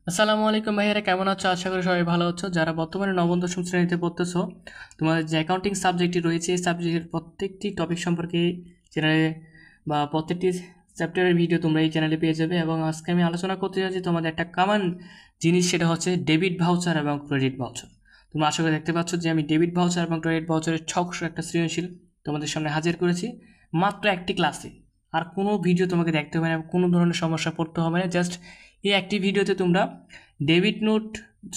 আসসালামু আলাইকুম ভাইয়ারা, কেমন আছো? আশা করি সবাই ভালো আছো। যারা বর্তমানে নবম দশম শ্রেণীতে পড়তেছো, তোমাদের যে অ্যাকাউন্টিং সাবজেক্টটি রয়েছে এই সাবজেক্টের প্রত্যেকটি টপিক সম্পর্কে চ্যানেলে বা প্রত্যেকটি চ্যাপ্টারের ভিডিও তোমরা এই চ্যানেলে পেয়ে যাবে। এবং আজকে আমি আলোচনা করতে যাচ্ছি তোমাদের একটা কমন জিনিস, সেটা হচ্ছে ডেবিট ভাউচার এবং ক্রেডিট ভাউচার। তোমরা আশা করি দেখতে পাচ্ছ যে আমি ডেবিট ভাউচার এবং ক্রেডিট ভাউচারের ছকস একটা সৃজনশীল তোমাদের সামনে হাজির করেছি মাত্র একটি ক্লাসে। আর কোনো ভিডিও তোমাকে দেখতে হবে না, কোনো ধরনের সমস্যা পড়তে হবে না। জাস্ট এই একটি ভিডিওতে তোমরা debit note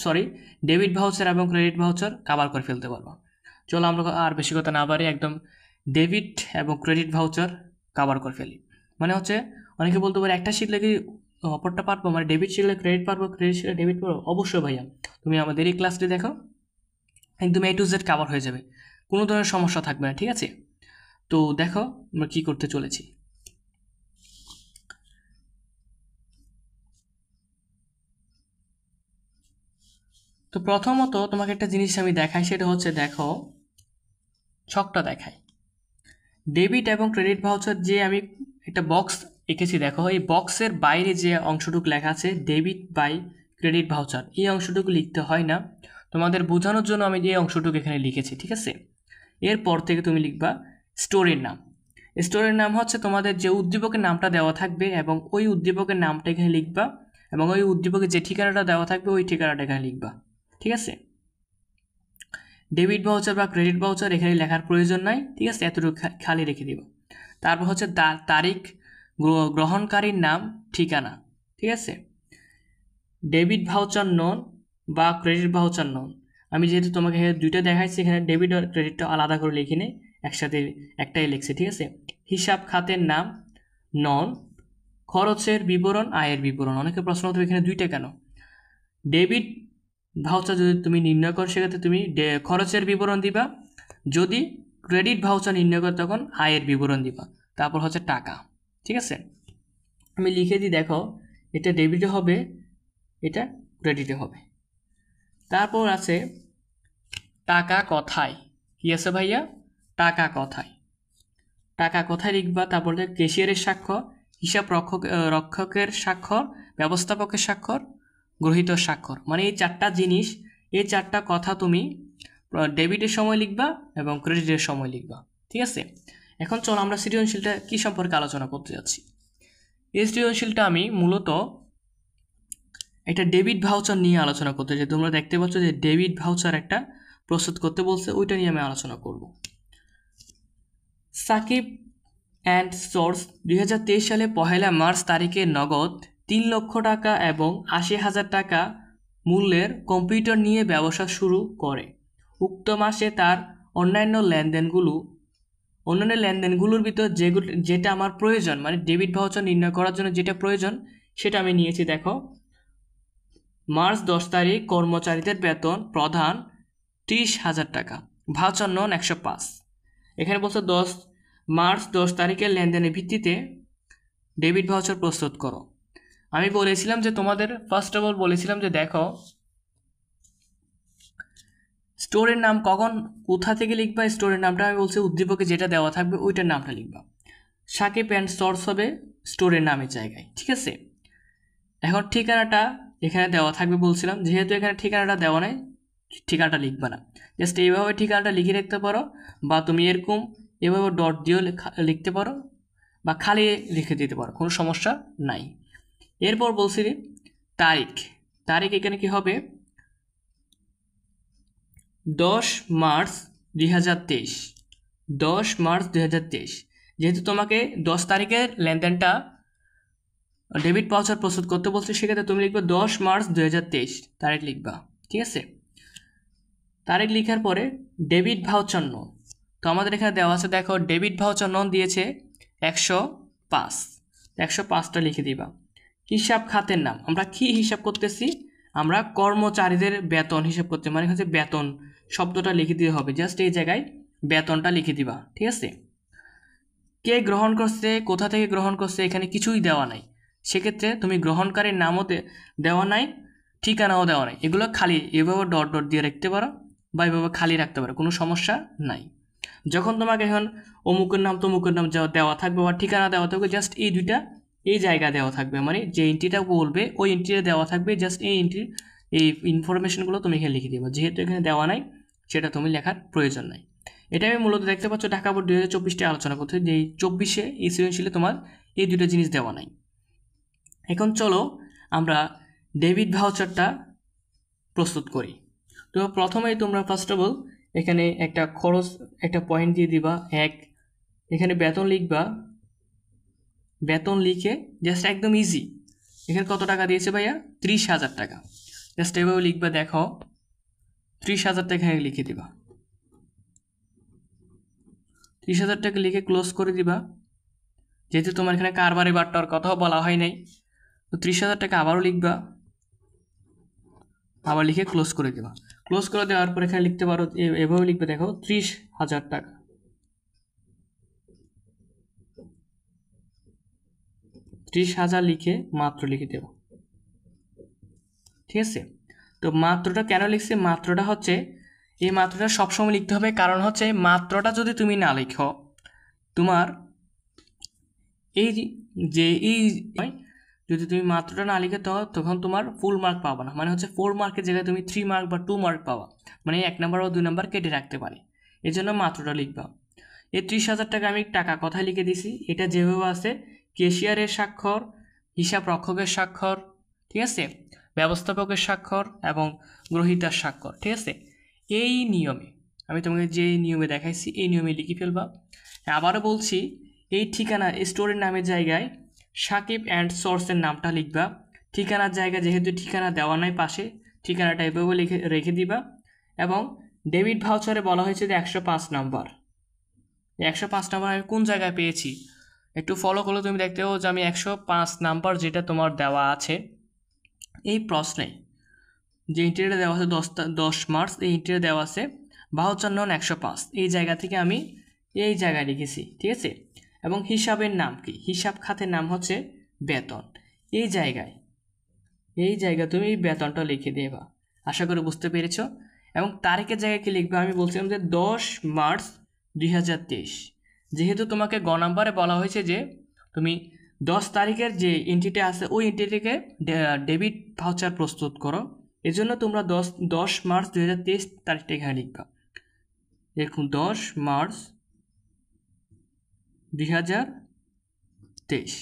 sorry debit voucher এবং ক্রেডিট ভাউচার কভার করে ফেলতে পারবো। চলো আমরা আর বেশি কথা না বাড়ি একদম ডেবিট এবং ক্রেডিট ভাউচার কভার করে ফেলি। মানে হচ্ছে অনেকে বলতে পারে একটা শিখলে কি অপরটা পারবো, মানে ডেবিট শিখলে ক্রেডিট পারবো, ক্রেডিট শিখলে ডেবিট পারবো। অবশ্যই ভাইয়া, তুমি আমাদের এই ক্লাসটি দেখো, একদম A to Z কভার হয়ে যাবে, কোনো ধরনের সমস্যা থাকবে না। ঠিক আছে, তো দেখো আমরা কী করতে চলেছি। তো প্রথমত তোমাকে একটা জিনিস আমি দেখাই, সেটা হচ্ছে দেখো ছকটা দেখাই। ডেবিট এবং ক্রেডিট ভাউচার যে আমি একটা বক্স এঁকেছি, দেখো এই বক্সের বাইরে যে অংশটুকু লেখা আছে ডেবিট বাই ক্রেডিট ভাউচার, এই অংশটুকু লিখতে হয় না। তোমাদের বোঝানোর জন্য আমি এই অংশটুকু এখানে লিখেছি। ঠিক আছে, এরপর থেকে তুমি লিখবা স্টোরের নাম। স্টোরের নাম হচ্ছে তোমাদের যে উদ্দীপকের নামটা দেওয়া থাকবে এবং ওই উদ্দীপকের নামটা এখানে লিখবা, এবং ওই উদ্দীপকের যে ঠিকানাটা দেওয়া থাকবে ওই ঠিকানাটা এখানে লিখবা। ঠিক আছে, ডেবিট ভাউচার বা ক্রেডিট ভাউচার এখানে লেখার প্রয়োজন নাই। ঠিক আছে, এতটুকু খালি রেখে দিব। তারপর হচ্ছে তারিখ, গ্রহণকারীর নাম, ঠিকানা। ঠিক আছে, ডেবিট ভাউচার নন বা ক্রেডিট ভাউচার নন, আমি যেহেতু তোমাকে দুইটা দেখাইছি, এখানে ডেবিট আর ক্রেডিটটা আলাদা করে লিখি নেই, একসাথে একটাই লিখছে। ঠিক আছে, হিসাব খাতের নাম নন, খরচের বিবরণ, আয়ের বিবরণ। অনেকে প্রশ্ন করতে এখানে দুইটা কেন। ডেবিট ভাউচার যদি তুমি নির্ণয় করো সেক্ষেত্রে তুমি খরচের বিবরণ দিবা, যদি ক্রেডিট ভাউচার নির্ণয় করো তখন আয়ের বিবরণ দিবা। তারপর হচ্ছে টাকা। ঠিক আছে, আমি লিখে দিই, দেখো এটা ডেবিটে হবে, এটা ক্রেডিটে হবে। তারপর আছে টাকা কথায়। কি আছে ভাইয়া? টাকা কথায়। টাকা কোথায় লিখবা? তারপর ক্যাশিয়ারের স্বাক্ষর, হিসাব রক্ষকের স্বাক্ষর, ব্যবস্থাপকের স্বাক্ষর, গ্রহীত স্বাক্ষর। মানে এই চারটা জিনিস, এই চারটা কথা তুমি ডেবিটের সময় লিখবা এবং ক্রেডিটের সময় লিখবা। ঠিক আছে, এখন চলো আমরা সৃজনশীলটা কী সম্পর্কে আলোচনা করতে যাচ্ছি। এই সৃজনশীলটা আমি মূলত একটা ডেবিট ভাউচার নিয়ে আলোচনা করতে চাই। তোমরা দেখতে পাচ্ছ যে ডেবিট ভাউচার একটা প্রস্তুত করতে বলছে, ওইটা নিয়ে আমি আলোচনা করব। সাকিব অ্যান্ড সোর্স 2023 সালে 1 মার্চ তারিখে নগদ 3 লক্ষ টাকা এবং 80,000 টাকা মূল্যের কম্পিউটার নিয়ে ব্যবসা শুরু করে। উক্ত মাসে তার অন্যান্য লেনদেনগুলোর ভিতর যেটা আমার প্রয়োজন, মানে ডেবিট ভাউচার নির্ণয় করার জন্য যেটা প্রয়োজন সেটা আমি নিয়েছি। দেখো, মার্চ 10 তারিখ কর্মচারীদের বেতন প্রধান 30,000 টাকা, ভাউচার নন 105। এখানে বলছে মার্চ 10 তারিখের লেনদেনের ভিত্তিতে ডেবিট ভাউচার প্রস্তুত করো। আমি বলেছিলাম যে তোমাদের ফার্স্ট অফ অল বলেছিলাম যে দেখো স্টোরের নাম কখন কোথা থেকে লিখবা। স্টোরের নামটা আমি বলছি উদ্দীপকে যেটা দেওয়া থাকবে ওইটার নামটা লিখবা। সাকিব অ্যান্ড সোর্স হবে স্টোরের নামের জায়গায়। ঠিক আছে, এখন ঠিকানাটা এখানে দেওয়া থাকবে বলছিলাম, যেহেতু এখানে ঠিকানাটা দেওয়া নেই ঠিকানাটা লিখবা না, জাস্ট এইভাবে ঠিকানাটা লিখে রাখতে পারো, বা তুমি এরকম এভাবে ডট দিয়েও লিখতে পারো, বা খালি লিখে দিতে পারো, কোনো সমস্যা নাই। এরপর বলছি তারিখ। তারিখ এখানে কি হবে? 10 মার্চ 2023। 10 মার্চ 2023, যেহেতু তোমাকে 10 তারিখের লেনদেনটা ডেবিট ভাউচার প্রস্তুত করতে বলছে, সেক্ষেত্রে তুমি লিখবে 10 মার্চ 2023 তারিখ লিখবা। ঠিক আছে, তারিখ লিখার পরে ডেবিট ভাউচার নন, তো আমাদের এখানে দেওয়া আছে, দেখো ডেবিট ভাউচার নন দিয়েছে 105, 105টা লিখে দিবা। হিসাব খাতের নাম, আমরা কি হিসাব করতেছি? আমরা কর্মচারীদের বেতন হিসাব করতে, মানে হচ্ছে বেতন শব্দটা লিখে দিতে হবে, জাস্ট এই জায়গায় বেতনটা লিখে দিবা। ঠিক আছে, কে গ্রহণ করছে, কোথা থেকে গ্রহণ করছে, এখানে কিছুই দেওয়া নাই, সেক্ষেত্রে তুমি গ্রহণকারীর নামও দেওয়া নাই, ঠিকানাও দেওয়া নাই, এগুলো খালি এভাবে ডট ডট দিয়ে রাখতে পারো বা এভাবে খালি রাখতে পারো, কোনো সমস্যা নাই। যখন তোমাকে এখন অমুকের নাম তমুকের নাম দেওয়া থাকবে বা ঠিকানা দেওয়া থাকবে, জাস্ট এই দুইটা এই জায়গা দেওয়া থাকবে, মানে যে এন্ট্রিটা বলবে ওই এন্ট্রিটা দেওয়া থাকবে, জাস্ট এই এন্ট্রির এই ইনফরমেশনগুলো তুমি এখানে লিখে দিবা। যেহেতু এখানে দেওয়া নাই সেটা তুমি লেখার প্রয়োজন নাই। এটা আমি মূলত দেখতে পাচ্ছ ঢাকা বোর্ড 2024-তে আলোচনা করতে, যে 24-এ এই সৃজনশীলে তোমার এই দুটো জিনিস দেওয়া নাই। এখন চলো আমরা ডেবিট ভাউচারটা প্রস্তুত করি। তো প্রথমেই তোমরা ফার্স্ট অফ অল এখানে একটা খরচ একটা পয়েন্ট দিয়ে দিবা 1, এখানে বেতন লিখবা, বেতন লিখে জাস্ট একদম ইজি, এখানে কত টাকা দিয়েছে ভাইয়া 30,000 টাকা, জাস্ট এভাবে লিখবা, দেখো 30,000 টাকা এখানে লিখে দিবা, 30,000 টাকা লিখে ক্লোজ করে দিবা। যেহেতু তোমার এখানে কারবারে বাট্টার কথাও বলা হয় নাই, তো 30,000 টাকা আবারও লিখবা, আবার লিখে ক্লোজ করে দেবা। ক্লোজ করে দেওয়ার পর এখানে লিখতে পারো, এভাবে লিখবে, দেখো 30,000 টাকা, 30,000 লিখে মাত্র লিখে দেব। ঠিক আছে, তো মাত্রটা কেন লিখছে, মাত্রটা হচ্ছে এই মাত্রটা সবসময় লিখতে হবে, কারণ হচ্ছে মাত্রটা যদি তুমি না লিখো তোমার এই যে এই যদি তুমি মাত্রটা না লিখে তখন তোমার ফুল মার্ক পাবা না, মানে হচ্ছে 4 মার্কের জায়গায় তুমি 3 মার্ক বা 2 মার্ক পাবা, মানে 1 নাম্বার বা 2 নাম্বার কেটে রাখতে পারে। এই জন্য মাত্রটা লিখবা। এই 30,000 টাকা আমি টাকা কথায় লিখে দিছি, এটা যেভাবে আছে ক্যাশিয়ারের স্বাক্ষর, হিসাব রক্ষকের স্বাক্ষর, ঠিক আছে, ব্যবস্থাপকের স্বাক্ষর এবং গ্রহীতার স্বাক্ষর। ঠিক আছে, এই নিয়মে আমি তোমাকে যে নিয়মে দেখাইছি এই নিয়মে লিখে ফেলবা। আবারও বলছি, এই ঠিকানা স্টোরের নামের জায়গায় সাকিব অ্যান্ড সোর্সের নামটা লিখবা। ঠিকানার জায়গা যেহেতু ঠিকানা দেওয়া নাই পাশে, ঠিকানাটা এভাবে রেখে দিবা। এবং ডেবিট ভাউচারে বলা হয়েছে যে 105 নাম্বার, 105 নাম্বার আমি কোন জায়গায় পেয়েছি একটু ফলো করলে তুমি দেখতে পাবো যে আমি 105 নাম্বার যেটা তোমার দেওয়া আছে এই প্রশ্নে, যে ইন্টারভিউটা দেওয়া আছে 10 মার্চ, এই ইন্টারভিউ দেওয়া আছে ভাউচার নং 105, এই জায়গা থেকে আমি এই জায়গায় লিখেছি। ঠিক আছে, এবং হিসাবের নাম কি, হিসাব খাতের নাম হচ্ছে বেতন, এই জায়গায় তুমি এই বেতনটা লিখে দেবা। আশা করি বুঝতে পেরেছ। এবং তারিখের জায়গায় কি লিখবে, আমি বলছিলাম যে 10 মার্চ 2023, যেহেতু তোমাকে গ নাম্বারে বলা হয়েছে যে তুমি 10 তারিখের যে এন্ট্রিটা আছে ওই এন্ট্রিটিকে ডেবিট ভাউচার প্রস্তুত করো, এজন্য তোমরা 10 মার্চ 2023 তারিখটা এখানে লিখবা। দেখুন 10 মার্চ 2023,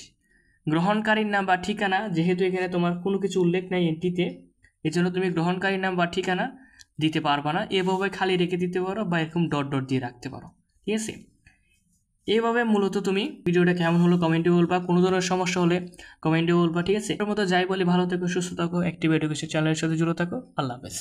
গ্রহণকারীর নাম বা ঠিকানা, যেহেতু এখানে তোমার কোনো কিছু উল্লেখ নেই এন্ট্রিতে, এই জন্য তুমি গ্রহণকারীর নাম বা ঠিকানা দিতে পারবা না, এভাবে খালি রেখে দিতে পারো বা এরকম ডট ডট দিয়ে রাখতে পারো। ঠিক আছে, এইভাবে মূলত তুমি ভিডিওটা কেমন হলো কমেন্টে বলবা, কোনো ধরনের সমস্যা হলে কমেন্টে বলবা। ঠিক আছে, এর মতো যাই বলি, ভালো থেকো, সুস্থ থাকো, অ্যাক্টিভ এডুকেশন চ্যানেলের সাথে জুড়ে থাকো। আল্লাহ হাফেজ।